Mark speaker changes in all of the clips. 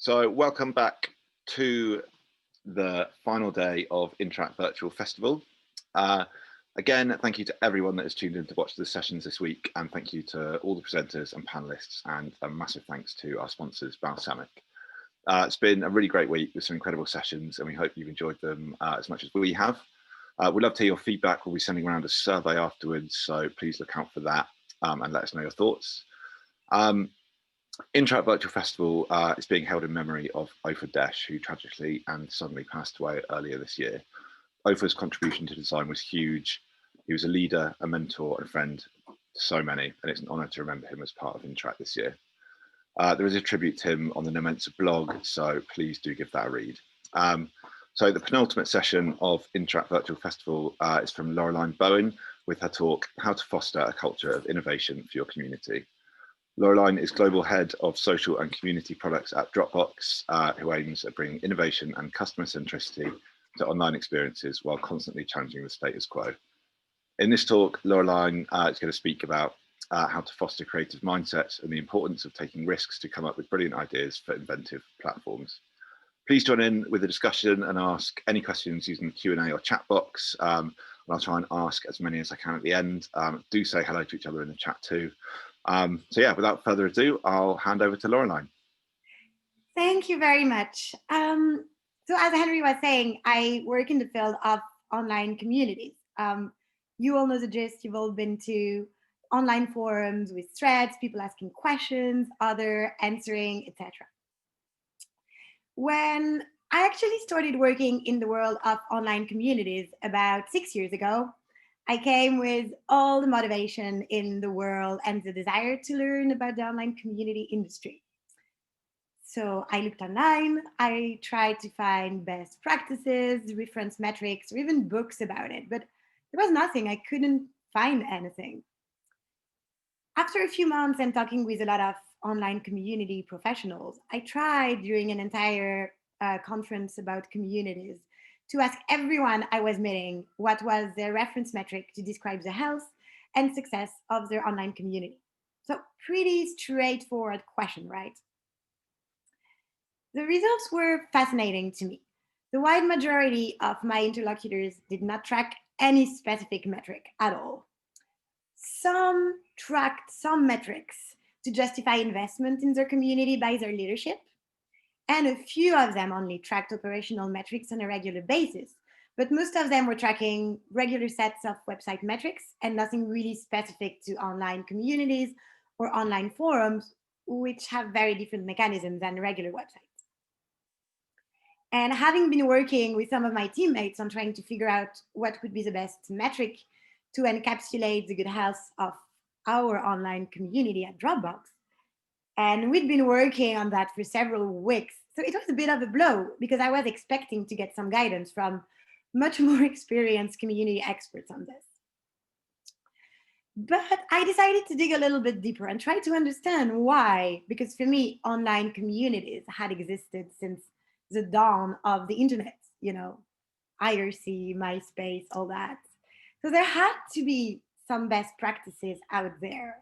Speaker 1: So welcome back to the final day of Interact Virtual Festival. Again, thank you to everyone that has tuned in to watch the sessions this week, and thank you to all the presenters and panelists, and a massive thanks to our sponsors, Balsamic. It's been a really great week with some incredible sessions, and we hope you've enjoyed them as much as we have. We'd love to hear your feedback. We'll be sending around a survey afterwards, so please look out for that and let us know your thoughts. Interact Virtual Festival is being held in memory of Ofer Desh, who tragically and suddenly passed away earlier this year. Ofer's contribution to design was huge. He was a leader, a mentor, and a friend to so many, and it's an honour to remember him as part of Interact this year. There is a tribute to him on the Nomensa blog, so please do give that a read. So the penultimate session of Interact Virtual Festival is from Laureline Boin with her talk, How to Foster a Culture of Innovation for Your Community. Laureline is Global Head of Social and Community Products at Dropbox, who aims at bringing innovation and customer centricity to online experiences while constantly challenging the status quo. In this talk, Laureline is going to speak about how to foster creative mindsets and the importance of taking risks to come up with brilliant ideas for inventive platforms. Please join in with the discussion and ask any questions using the Q&A or chat box. And I'll try and ask as many as I can at the end. Do say hello to each other in the chat too. So yeah, without further ado, I'll hand over to Laureline.
Speaker 2: Thank you very much. So as Henry was saying, I work in the field of online communities. You all know the gist. You've all been to online forums with threads, people asking questions, other answering, etc. When I actually started working in the world of online communities about 6 years ago, I came with all the motivation in the world and the desire to learn about the online community industry. So I looked online, I tried to find best practices, reference metrics, or even books about it, but there was nothing. I couldn't find anything. After a few months and talking with a lot of online community professionals, I tried during an entire conference about communities to ask everyone I was meeting what was their reference metric to describe the health and success of their online community. So pretty straightforward question, right? The results were fascinating to me. The wide majority of my interlocutors did not track any specific metric at all. Some tracked some metrics to justify investment in their community by their leadership, and a few of them only tracked operational metrics on a regular basis, but most of them were tracking regular sets of website metrics and nothing really specific to online communities or online forums, which have very different mechanisms than regular websites. And having been working with some of my teammates on trying to figure out what would be the best metric to encapsulate the good health of our online community at Dropbox, and we'd been working on that for several weeks. So it was a bit of a blow because I was expecting to get some guidance from much more experienced community experts on this. But I decided to dig a little bit deeper and try to understand why, because for me, online communities had existed since the dawn of the internet, IRC, MySpace, all that. So there had to be some best practices out there.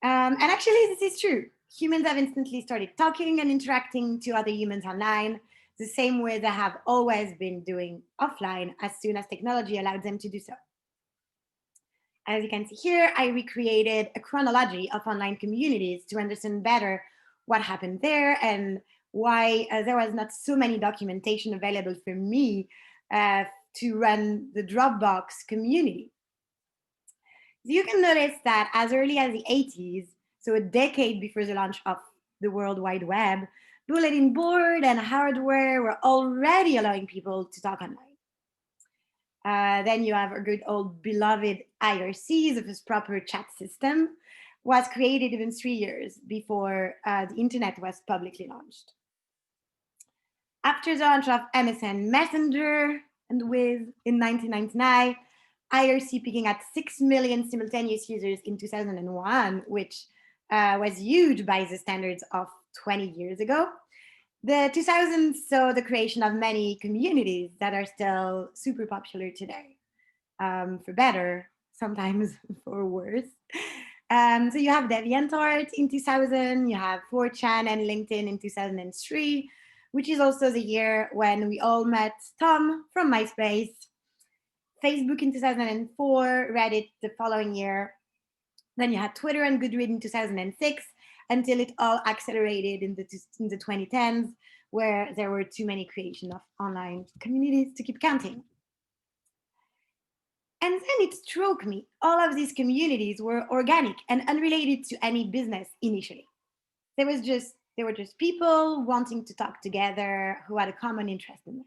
Speaker 2: And actually, this is true. Humans have instantly started talking and interacting to other humans online the same way they have always been doing offline as soon as technology allowed them to do so. As you can see here, I recreated a chronology of online communities to understand better what happened there and why there was not so many documentation available for me to run the Dropbox community. You can notice that as early as the 80s, so a decade before the launch of the World Wide Web, bulletin board and hardware were already allowing people to talk online. Then you have a good old beloved IRC, the first proper chat system, was created even 3 years before the internet was publicly launched. After the launch of MSN Messenger and Wiz in 1999, IRC peaking at 6 million simultaneous users in 2001, which was huge by the standards of 20 years ago. The 2000s saw the creation of many communities that are still super popular today, for better, sometimes for worse. So you have DeviantArt in 2000, you have 4chan and LinkedIn in 2003, which is also the year when we all met Tom from MySpace, Facebook in 2004, Reddit the following year. Then you had Twitter and Goodreads in 2006, until it all accelerated in the 2010s, where there were too many creation of online communities to keep counting. And then it struck me, all of these communities were organic and unrelated to any business initially. They were just people wanting to talk together who had a common interest in life.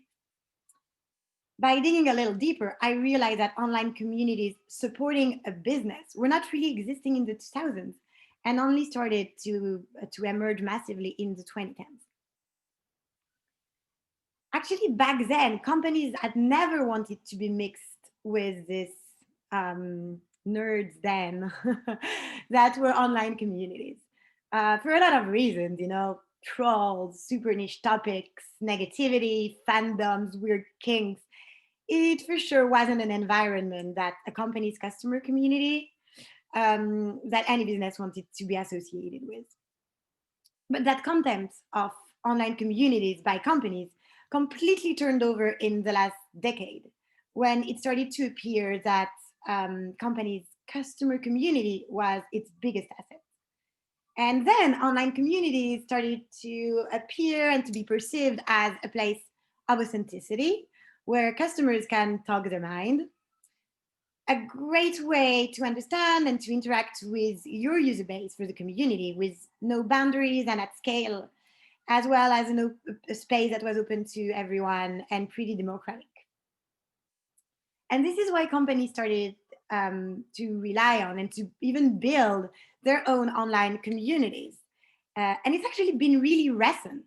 Speaker 2: By digging a little deeper, I realized that online communities supporting a business were not really existing in the 2000s and only started to emerge massively in the 2010s. Actually, back then, companies had never wanted to be mixed with this nerds then that were online communities for a lot of reasons, trolls, super niche topics, negativity, fandoms, weird kinks. It for sure wasn't an environment that a company's customer community that any business wanted to be associated with. But that contempt of online communities by companies completely turned over in the last decade when it started to appear that companies' customer community was its biggest asset. And then online communities started to appear and to be perceived as a place of authenticity where customers can talk their mind. A great way to understand and to interact with your user base for the community with no boundaries and at scale, as well as a space that was open to everyone and pretty democratic. And this is why companies started to rely on and to even build their own online communities. And it's actually been really recent.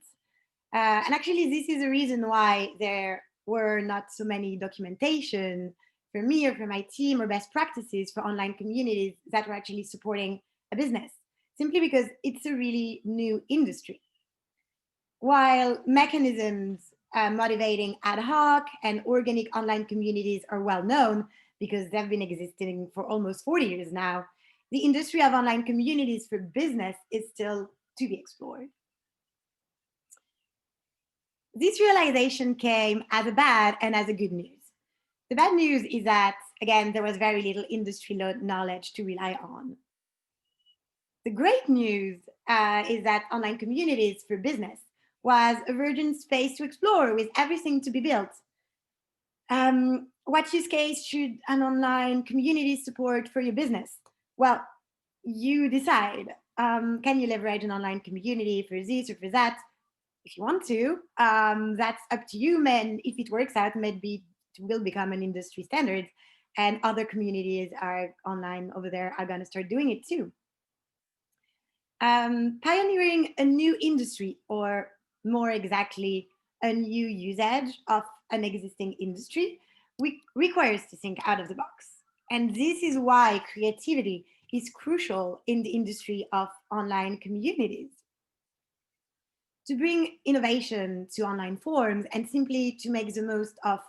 Speaker 2: And actually, this is the reason why there were not so many documentation for me or for my team or best practices for online communities that were actually supporting a business, simply because it's a really new industry. While mechanisms motivating ad hoc and organic online communities are well known because they've been existing for almost 40 years now, the industry of online communities for business is still to be explored. This realization came as a bad and as a good news. The bad news is that, again, there was very little industry knowledge to rely on. The great news is that online communities for business was a virgin space to explore with everything to be built. What use case should an online community support for your business? Well, you decide. Can you leverage an online community for this or for that? If you want to, that's up to you. And if it works out, maybe it will become an industry standard, and other communities are online over there are going to start doing it too. Pioneering a new industry, or more exactly, a new usage of an existing industry, requires to think out of the box. And this is why creativity is crucial in the industry of online communities. To bring innovation to online forums and simply to make the most of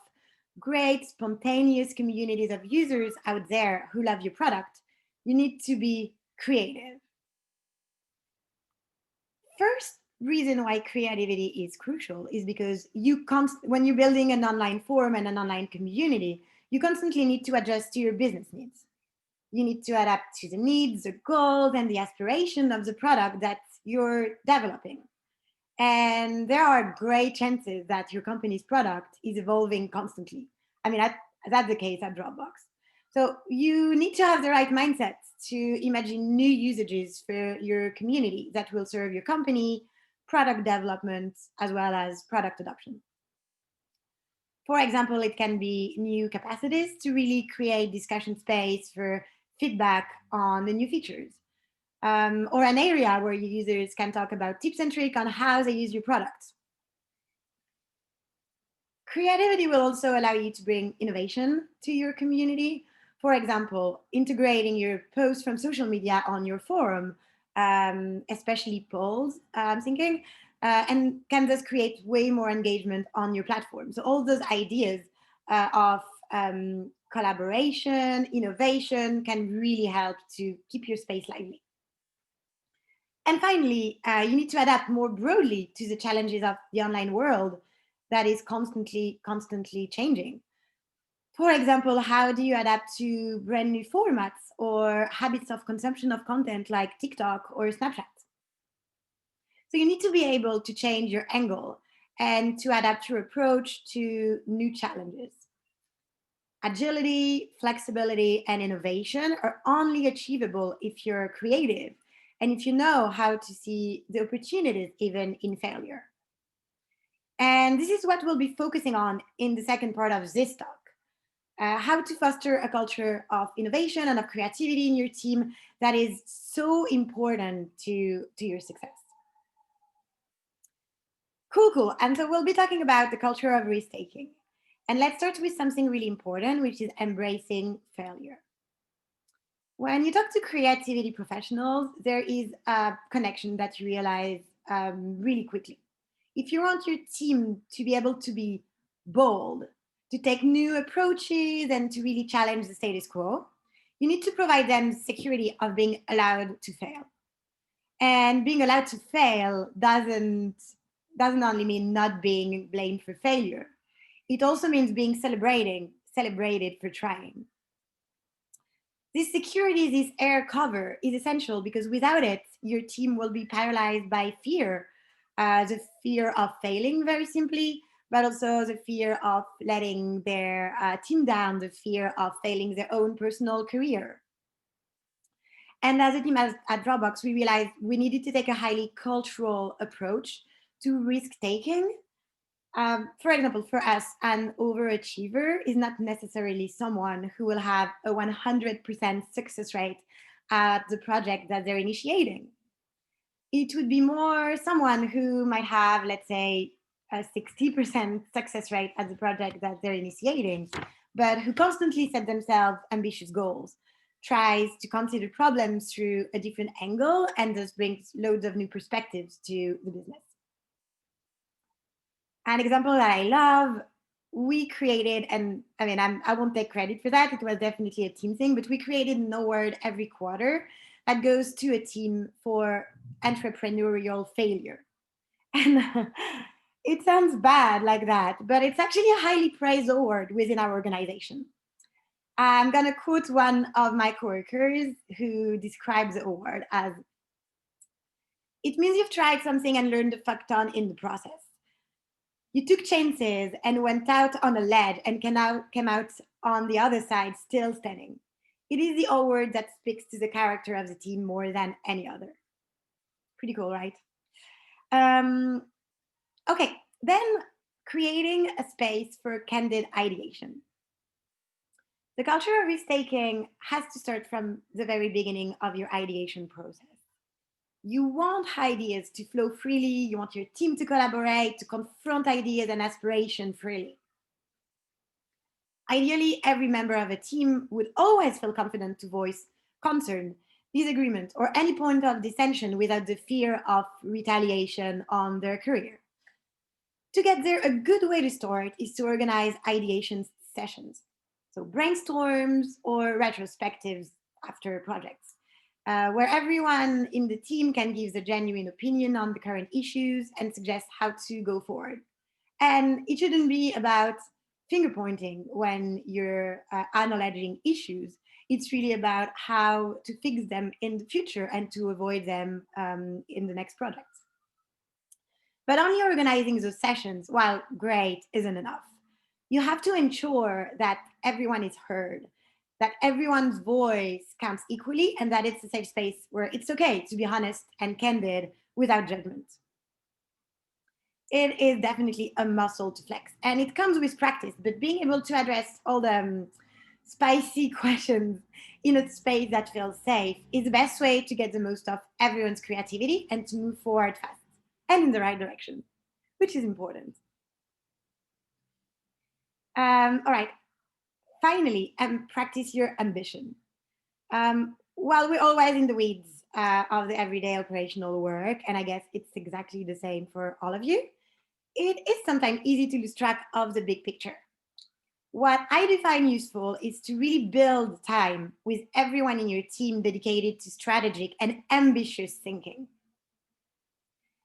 Speaker 2: great spontaneous communities of users out there who love your product, you need to be creative. First reason why creativity is crucial is because when you're building an online forum and an online community, you constantly need to adjust to your business needs. You need to adapt to the needs, the goals, and the aspiration of the product that you're developing. And there are great chances that your company's product is evolving constantly. I mean, that's the case at Dropbox. So you need to have the right mindset to imagine new usages for your community that will serve your company, product development, as well as product adoption. For example, it can be new capacities to really create discussion space for feedback on the new features. Or an area where your users can talk about tips and tricks on how they use your products. Creativity will also allow you to bring innovation to your community. For example, integrating your posts from social media on your forum, especially polls, I'm thinking, and can thus create way more engagement on your platform. So all those ideas of collaboration, innovation can really help to keep your space lively. And finally, you need to adapt more broadly to the challenges of the online world that is constantly changing. For example, how do you adapt to brand new formats or habits of consumption of content like TikTok or Snapchat? So you need to be able to change your angle and to adapt your approach to new challenges. Agility, flexibility, and innovation are only achievable if you're creative and if you know how to see the opportunities even in failure. And this is what we'll be focusing on in the second part of this talk. How to foster a culture of innovation and of creativity in your team that is so important to your success. Cool. And so we'll be talking about the culture of risk taking. And let's start with something really important, which is embracing failure. When you talk to creativity professionals, there is a connection that you realize really quickly. If you want your team to be able to be bold, to take new approaches, and to really challenge the status quo, you need to provide them security of being allowed to fail. And being allowed to fail doesn't only mean not being blamed for failure. It also means being celebrated for trying. This security, this air cover is essential because without it, your team will be paralyzed by fear. The fear of failing, very simply, but also the fear of letting their team down, the fear of failing their own personal career. And as a team at Dropbox, we realized we needed to take a highly cultural approach to risk taking. For example, for us, an overachiever is not necessarily someone who will have a 100% success rate at the project that they're initiating. It would be more someone who might have, let's say, a 60% success rate at the project that they're initiating, but who constantly set themselves ambitious goals, tries to consider problems through a different angle, and thus brings loads of new perspectives to the business. An example that I love, we created, and I mean, I won't take credit for that. It was definitely a team thing, but we created an award every quarter that goes to a team for entrepreneurial failure. And it sounds bad like that, but it's actually a highly praised award within our organization. I'm going to quote one of my coworkers who describes the award as, "It means you've tried something and learned a fuck ton in the process. You took chances and went out on a ledge and came out on the other side still standing. It is the award that speaks to the character of the team more than any other." Pretty cool, right? Um, okay, then creating a space for candid ideation. The culture of risk taking has to start from the very beginning of your ideation process. You want ideas to flow freely. You want your team to collaborate, to confront ideas and aspiration freely. Ideally, every member of a team would always feel confident to voice concern, disagreement, or any point of dissension without the fear of retaliation on their career. To get there, a good way to start is to organize ideation sessions. So brainstorms or retrospectives after projects, where everyone in the team can give a genuine opinion on the current issues and suggest how to go forward. And it shouldn't be about finger pointing when you're analyzing issues. It's really about how to fix them in the future and to avoid them in the next project. But only organizing those sessions, while great, isn't enough. You have to ensure that everyone is heard, that everyone's voice counts equally, and that it's a safe space where it's okay to be honest and candid without judgment. It is definitely a muscle to flex, and it comes with practice, but being able to address all the spicy questions in a space that feels safe is the best way to get the most of everyone's creativity and to move forward fast and in the right direction, which is important. All right, finally, practice your ambition. While we're always in the weeds of the everyday operational work, and I guess it's exactly the same for all of you, it is sometimes easy to lose track of the big picture. What I define useful is to really build time with everyone in your team dedicated to strategic and ambitious thinking.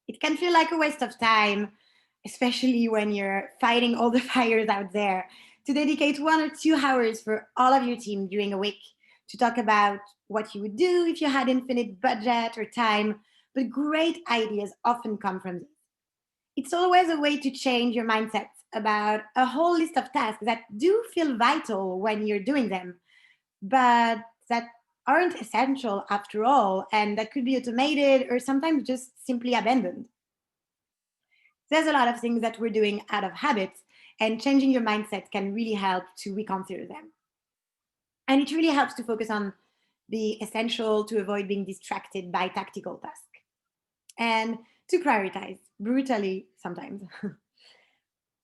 Speaker 2: It can feel like a waste of time, especially when you're fighting all the fires out there, to dedicate 1 or 2 hours for all of your team during a week to talk about what you would do if you had infinite budget or time. But great ideas often come from this. It's always a way to change your mindset about a whole list of tasks that do feel vital when you're doing them, but that aren't essential after all, and that could be automated or sometimes just simply abandoned. There's a lot of things that we're doing out of habit, and changing your mindset can really help to reconsider them. And it really helps to focus on the essential to avoid being distracted by tactical tasks and to prioritize brutally sometimes.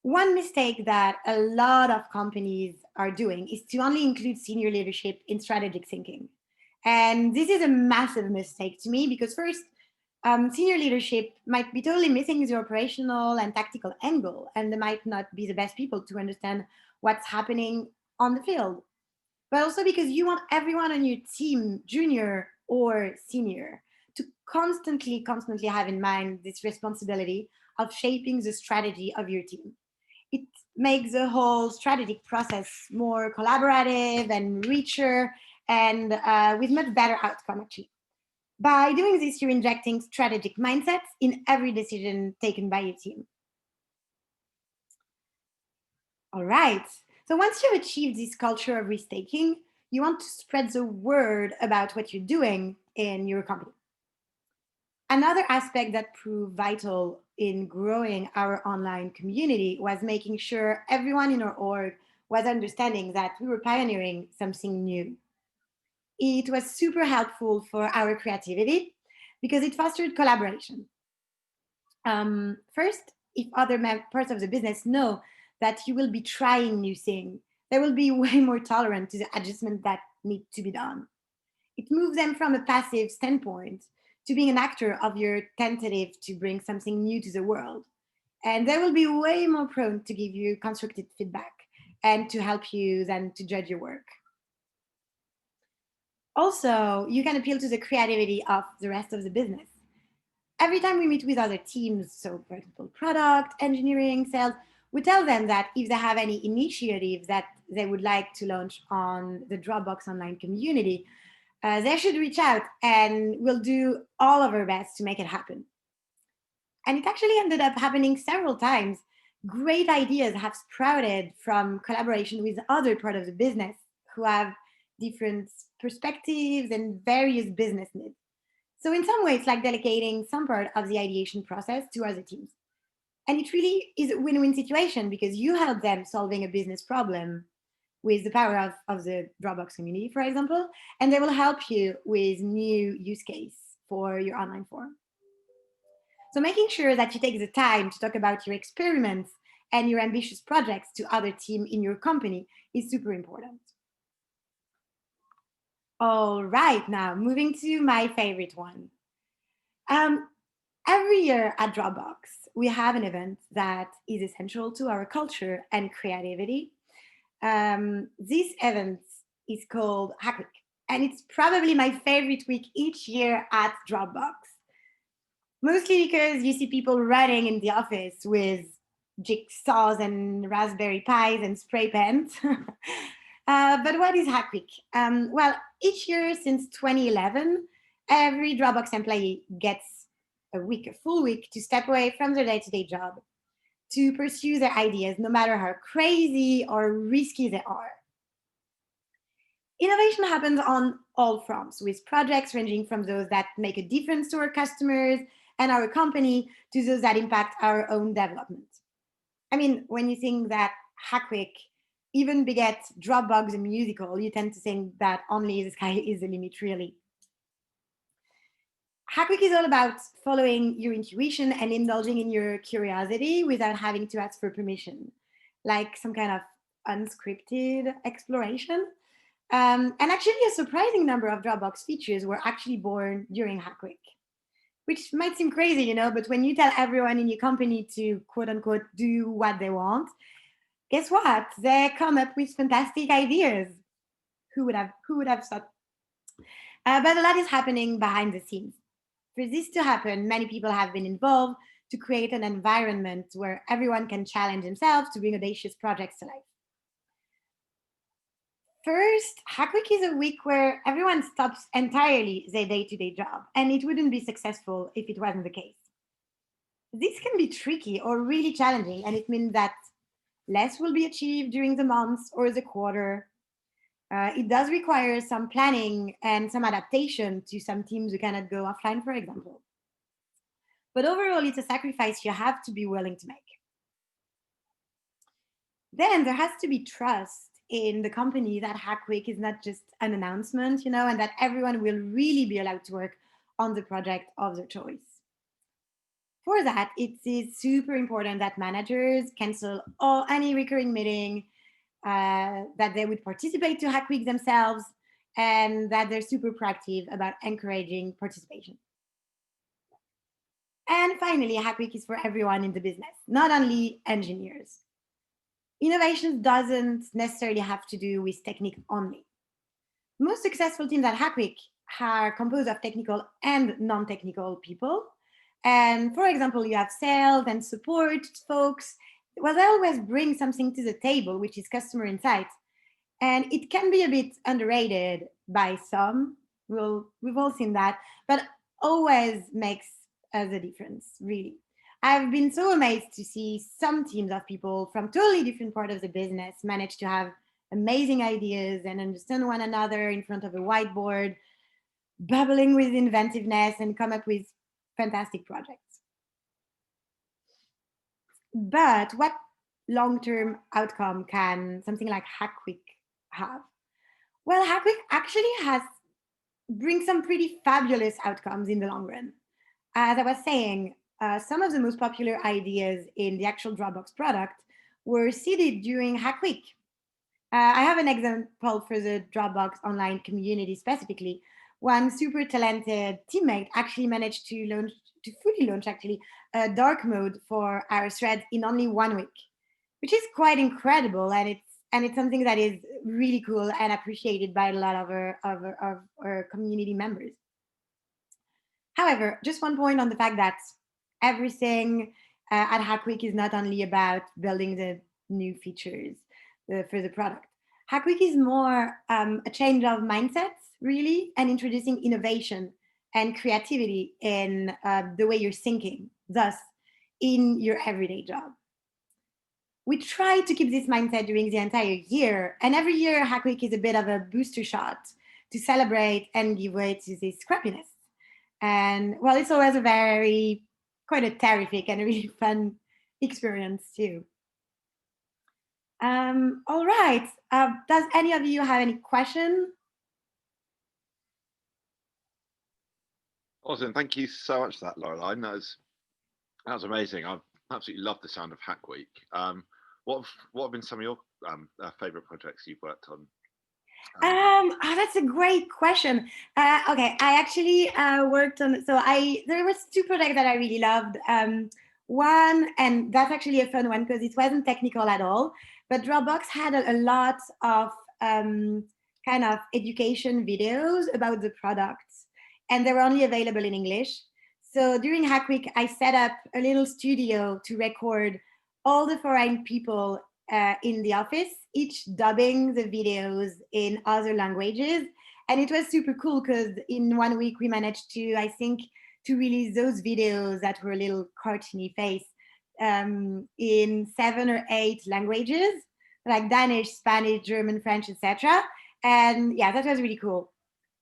Speaker 2: One mistake that a lot of companies are doing is to only include senior leadership in strategic thinking. And this is a massive mistake to me because, first, senior leadership might be totally missing the operational and tactical angle, and they might not be the best people to understand what's happening on the field. But also because you want everyone on your team, junior or senior, to constantly have in mind this responsibility of shaping the strategy of your team. It makes the whole strategic process more collaborative and richer and with much better outcome actually. By doing this, you're injecting strategic mindsets in every decision taken by your team. All right. So once you've achieved this culture of risk taking, you want to spread the word about what you're doing in your company. Another aspect that proved vital in growing our online community was making sure everyone in our org was understanding that we were pioneering something new. It was super helpful for our creativity because it fostered collaboration. First, if other parts of the business know that you will be trying new things, they will be way more tolerant to the adjustment that need to be done. It moves them from a passive standpoint to being an actor of your tentative to bring something new to the world. And they will be way more prone to give you constructive feedback and to help you than to judge your work. Also, you can appeal to the creativity of the rest of the business. Every time we meet with other teams, so for example, product, engineering, sales, we tell them that if they have any initiatives that they would like to launch on the Dropbox online community, they should reach out and we'll do all of our best to make it happen. And it actually ended up happening several times. Great ideas have sprouted from collaboration with other part of the business who have different perspectives and various business needs. So in some ways, it's like delegating some part of the ideation process to other teams. And it really is a win-win situation because you help them solving a business problem with the power of the Dropbox community, for example, and they will help you with new use case for your online form. So making sure that you take the time to talk about your experiments and your ambitious projects to other team in your company is super important. All right, now moving to my favorite one. Um, every year at Dropbox, we have an event that is essential to our culture and creativity. This event is called Hackweek, and it's probably my favorite week each year at Dropbox. Mostly because you see people running in the office with jigsaws and Raspberry Pis and spray pens. But what is Hackweek? Well, each year since 2011, every Dropbox employee gets a week, a full week, to step away from their day-to-day job to pursue their ideas, no matter how crazy or risky they are. Innovation happens on all fronts, with projects ranging from those that make a difference to our customers and our company to those that impact our own development. I mean, when you think that Hackweek even begets Dropbox the musical, you tend to think that only the sky is the limit, really. Hackweek is all about following your intuition and indulging in your curiosity without having to ask for permission, like some kind of unscripted exploration. And actually, a surprising number of Dropbox features were actually born during Hackweek, which might seem crazy, but when you tell everyone in your company to quote unquote do what they want, guess what? They come up with fantastic ideas. Who would have thought? But a lot is happening behind the scenes. For this to happen, many people have been involved to create an environment where everyone can challenge themselves to bring audacious projects to life. First, Hackweek is a week where everyone stops entirely their day-to-day job, and it wouldn't be successful if it wasn't the case. This can be tricky or really challenging, and it means that less will be achieved during the months or the quarter. It does require some planning and some adaptation to some teams who cannot go offline, for example. But overall, it's a sacrifice you have to be willing to make. Then there has to be trust in the company that Hackweek is not just an announcement, and that everyone will really be allowed to work on the project of their choice. For that, it is super important that managers cancel any recurring meeting, that they would participate to Hackweek themselves, and that they're super proactive about encouraging participation. And finally, Hackweek is for everyone in the business, not only engineers. Innovation doesn't necessarily have to do with technique only. Most successful teams at Hackweek are composed of technical and non-technical people. And for example, you have sales and support folks. Well, they always bring something to the table, which is customer insight. And it can be a bit underrated by some. We've all seen that, but always makes a difference, really. I've been so amazed to see some teams of people from totally different parts of the business manage to have amazing ideas and understand one another in front of a whiteboard, bubbling with inventiveness and come up with fantastic projects. But what long-term outcome can something like Hackweek have? Well, Hackweek actually has brings some pretty fabulous outcomes in the long run. As I was saying, some of the most popular ideas in the actual Dropbox product were seeded during Hackweek. I have an example for the Dropbox online community specifically. One super talented teammate actually managed to fully launch actually a dark mode for our threads in only 1 week, which is quite incredible, and it's something that is really cool and appreciated by a lot of our community members. However, just one point on the fact that everything at Hackweek is not only about building the new features for the product. Hackweek is more a change of mindsets, really, and introducing innovation and creativity in the way you're thinking, thus in your everyday job. We try to keep this mindset during the entire year, and every year Hackweek is a bit of a booster shot to celebrate and give way to this scrappiness. And well, it's always quite a terrific and a really fun experience too. All right. Does any of you have any question?
Speaker 1: Awesome. Thank you so much for that, Laureline. That was amazing. I absolutely love the sound of Hack Week. What have been some of your favorite projects you've worked on?
Speaker 2: That's a great question. Okay, I actually worked on. There was two projects that I really loved. One, and that's actually a fun one because it wasn't technical at all. But Dropbox had a lot of kind of education videos about the products, and they were only available in English. So during Hack Week, I set up a little studio to record all the foreign people in the office, each dubbing the videos in other languages. And it was super cool because in 1 week we managed to, I think, to release those videos that were a little cartoony face in 7 or 8 languages, like Danish, Spanish, German, French, etc. And yeah, that was really cool.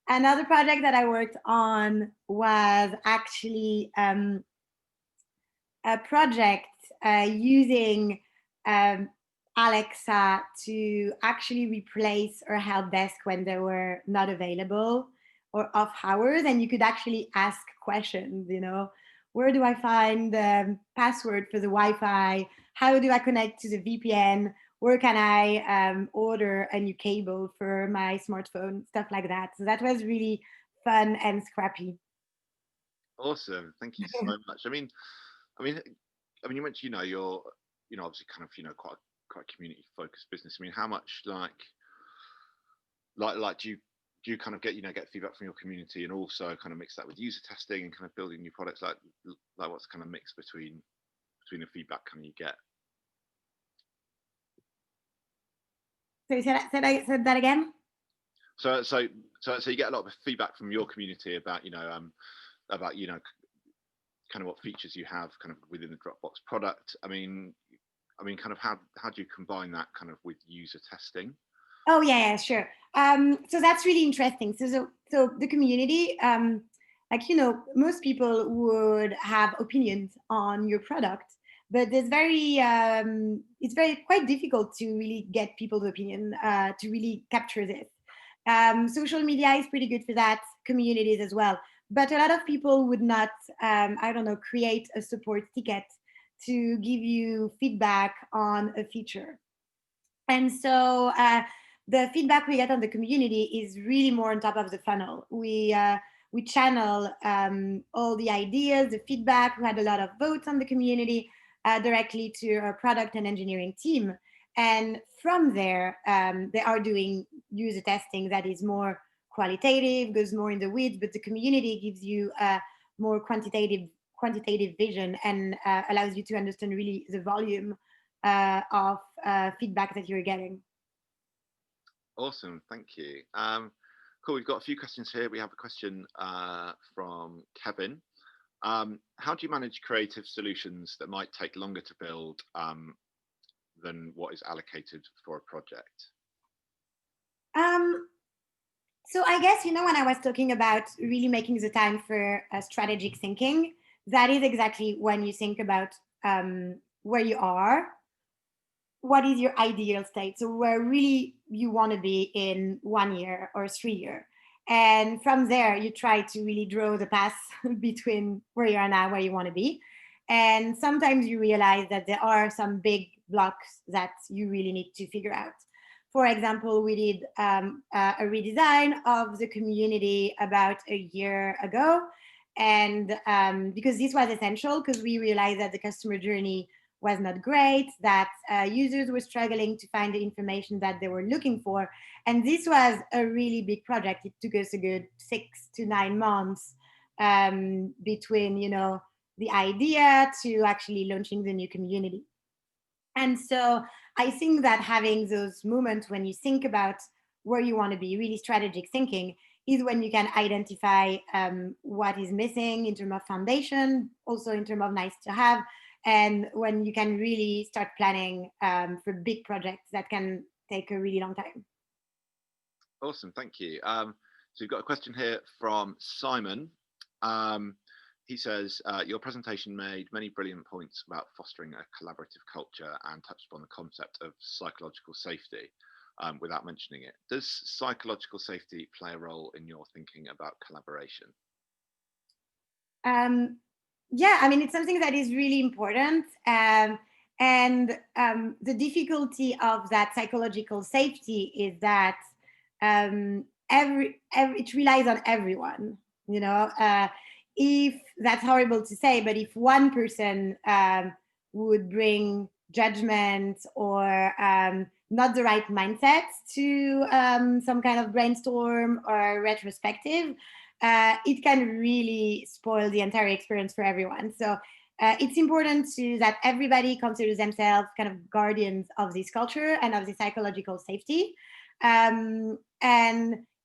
Speaker 2: Another project that I worked on was actually a project using Alexa to actually replace our help desk when they were not available or off hours. And you could actually ask questions, where do I find the password for the Wi-Fi? How do I connect to the VPN? Where can I order a new cable for my smartphone? Stuff like that. So that was really fun and scrappy.
Speaker 1: Awesome. Thank you so much. I mean, you mentioned, you're, obviously kind of, quite quite community focused business. I mean, how much like do you kind of get feedback from your community and also kind of mix that with user testing and kind of building new products? Like what's kind of mix between the feedback kind of you get?
Speaker 2: So said that again.
Speaker 1: So you get a lot of feedback from your community about kind of what features you have kind of within the Dropbox product. I mean, kind of how do you combine that kind of with user testing?
Speaker 2: Oh yeah, sure. So that's really interesting. So the community, most people would have opinions on your product, but it's very quite difficult to really get people's opinion to really capture this. Social media is pretty good for that, communities as well. But a lot of people would not, I don't know, create a support ticket to give you feedback on a feature. And so the feedback we get on the community is really more on top of the funnel. We channel all the ideas, the feedback. We had a lot of votes on the community directly to our product and engineering team. And from there, they are doing user testing that is more qualitative, goes more in the weeds, but the community gives you a more quantitative vision and allows you to understand really the volume of feedback that you're getting.
Speaker 1: Awesome, thank you. Cool, we've got a few questions here. We have a question from Kevin. How do you manage creative solutions that might take longer to build than what is allocated for a project?
Speaker 2: So I guess, when I was talking about really making the time for strategic thinking, that is exactly when you think about where you are, what is your ideal state, so where really you want to be in 1 year or 3 year, and from there you try to really draw the path between where you are now, where you want to be. And sometimes you realize that there are some big blocks that you really need to figure out. For example, we did a redesign of the community about a year ago, and because this was essential, because we realized that the customer journey was not great, that users were struggling to find the information that they were looking for. And this was a really big project. It took us a good 6 to 9 months between, the idea to actually launching the new community. And so I think that having those moments when you think about where you want to be, really strategic thinking, is when you can identify what is missing in terms of foundation, also in terms of nice to have, and when you can really start planning for big projects that can take a really long time.
Speaker 1: Awesome, thank you. So we've got a question here from Simon. He says, your presentation made many brilliant points about fostering a collaborative culture and touched upon the concept of psychological safety without mentioning it. Does psychological safety play a role in your thinking about collaboration?
Speaker 2: Yeah, I mean, it's something that is really important. And the difficulty of that psychological safety is that it relies on everyone, if that's horrible to say, but if one person would bring judgment or not the right mindset to some kind of brainstorm or retrospective, it can really spoil the entire experience for everyone. So it's important that everybody considers themselves kind of guardians of this culture and of the psychological safety. And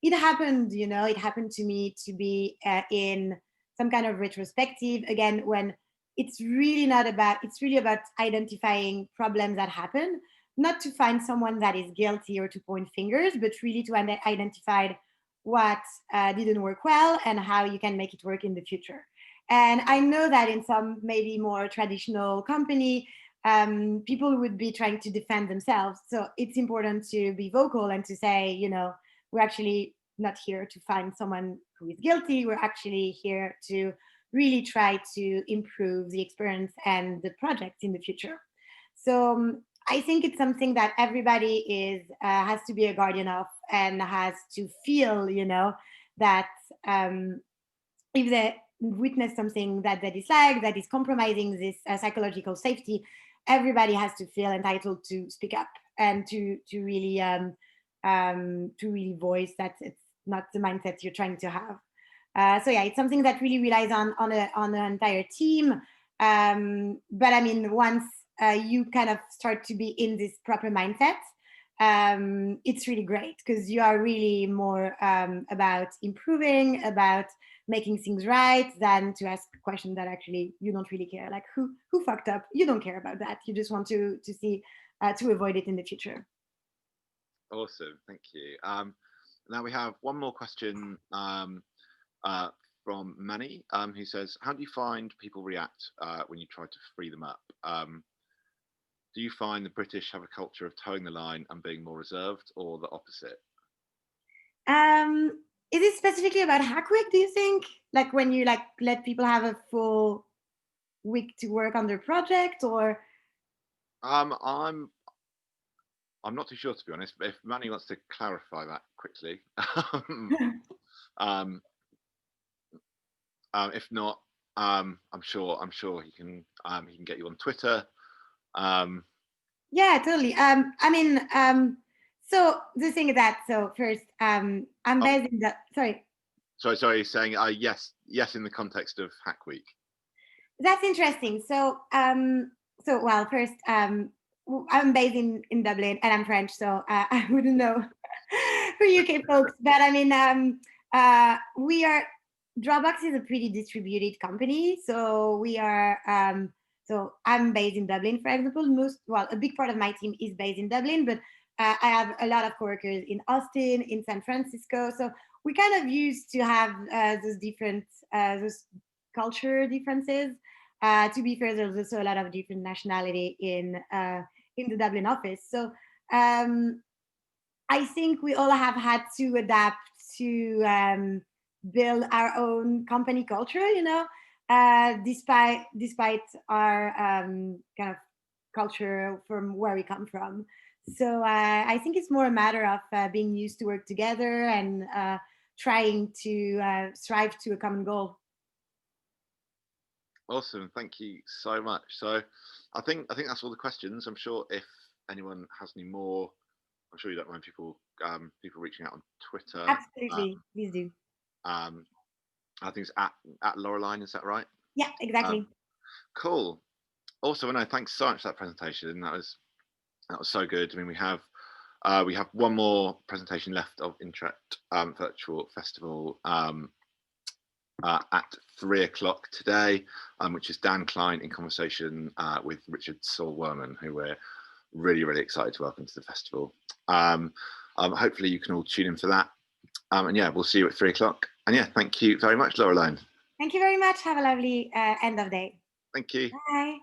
Speaker 2: it happened to me to be in some kind of retrospective, again, when it's really about identifying problems that happen, not to find someone that is guilty or to point fingers, but really to identify what didn't work well and how you can make it work in the future. And I know that in some maybe more traditional company, people would be trying to defend themselves. So it's important to be vocal and to say, we're actually not here to find someone who is guilty. We're actually here to really try to improve the experience and the project in the future. So I think it's something that everybody has to be a guardian of and has to feel, that if they witness something that they dislike, that is compromising this psychological safety, everybody has to feel entitled to speak up and to really voice that it's not the mindset you're trying to have. So yeah, it's something that really relies on an entire team. But I mean, once you kind of start to be in this proper mindset, it's really great because you are really more about improving, about making things right, than to ask a question that actually you don't really care. Like who fucked up? You don't care about that. You just want to see to avoid it in the future.
Speaker 1: Awesome, thank you. Now we have one more question from Manny, who says, "How do you find people react when you try to free them up? Do you find the British have a culture of towing the line and being more reserved, or the opposite?"
Speaker 2: Is it specifically about Hackweek, do you think? Like when you like let people have a full week to work on their project, or
Speaker 1: I'm not too sure, to be honest. But if Manny wants to clarify that quickly, um, if not, I'm sure he can get you on Twitter.
Speaker 2: yeah, totally. I mean, so the thing is that first, I'm based in the
Speaker 1: Sorry, saying yes in the context of Hackweek.
Speaker 2: That's interesting. Well, first, I'm based in Dublin and I'm French, so I wouldn't know for UK folks. But I mean, we are Dropbox is a pretty distributed company, so we are. So I'm based in Dublin, for example. A big part of my team is based in Dublin, but I have a lot of coworkers in Austin, in San Francisco. So we kind of used to have those culture differences. To be fair, there's also a lot of different nationality in the Dublin office. So I think we all have had to adapt to build our own company culture, despite our kind of culture from where we come from. So I think it's more a matter of being used to work together and trying to strive to a common goal.
Speaker 1: Awesome, thank you so much. So I think that's all the questions. I'm sure if anyone has any more, I'm sure you don't mind people reaching out on Twitter.
Speaker 2: Absolutely, please do.
Speaker 1: I think it's at Laureline, is that right?
Speaker 2: Yeah, exactly.
Speaker 1: Cool. Also, no, thanks so much for that presentation. That was so good. I mean, we have one more presentation left of Interact Virtual Festival at 3:00 today, which is Dan Klein in conversation with Richard Saul-Werman, who we're really, really excited to welcome to the festival. Hopefully you can all tune in for that. And yeah, we'll see you at 3:00. And yeah, thank you very much, Laureline.
Speaker 2: Thank you very much. Have a lovely end of day.
Speaker 1: Thank you.
Speaker 2: Bye.